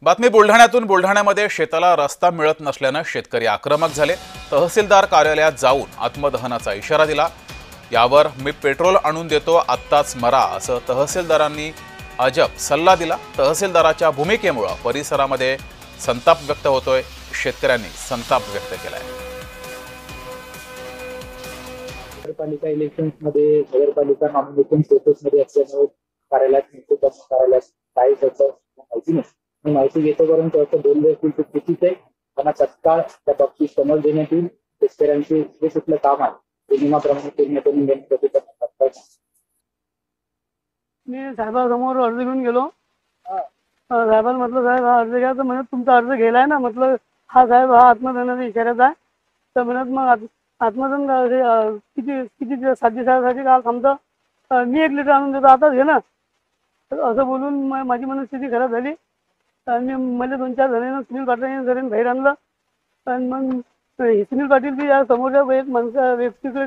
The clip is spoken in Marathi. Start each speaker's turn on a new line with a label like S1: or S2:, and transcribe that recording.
S1: बातमी बुलढाण्यातून बुलढाण्यामध्ये शेताला रस्ता मिळत नसल्याने शेतकरी आक्रमक झाले। तहसीलदार कार्यालयात जाऊन आत्मदहनाचा इशारा दिला। यावर मी पेट्रोल आणून देतो, आत्ताच मरा असं तहसीलदारांनी अजब सल्ला दिला। तहसीलदाराच्या भूमिकेमुळे परिसरामध्ये संताप व्यक्त होतोय। शेतकऱ्यांनी संताप व्यक्त केलाय।
S2: नगरपालिका इलेक्शन्समध्ये नगरपालिका नॉमिनेशन प्रोसेसमध्ये असल्यामुळे कार्यालयात काही त्याचं माहिती नाही। मी माहिती घेतोपर्यंत असं बोलले असतील तर चुकीचं आहे। त्यांना तत्काळ त्या बाबतीत समज देण्यात येईल। शेतकऱ्यांचे जे कुठलं काम आहे ते नियमाप्रमाणे पूर्ण करून देण्यासाठी तत्काळ
S3: मी साहेबांसमोर अर्ज घेऊन गेलो। साहेबांना म्हटलं साहेब हा अर्ज घ्या, तर म्हणत तुमचा अर्ज गेलाय ना। म्हटलं हा साहेब हा आत्मदहनाचा इशाराचा आहे। तर म्हणत मग आत्मदहन किती किती 7 दिवसासाठी का थांबतं, मी 1 लिटर आणून देतो, आताच घे ना। असं बोलून माझी मनस्थिती खराब झाली। आणि मला 2-4 जणांना सुनील पाटील बाहेर आणलं। आणि मग सुनील पाटील बी या समोरच्या एक माणसा व्यक्तीकडे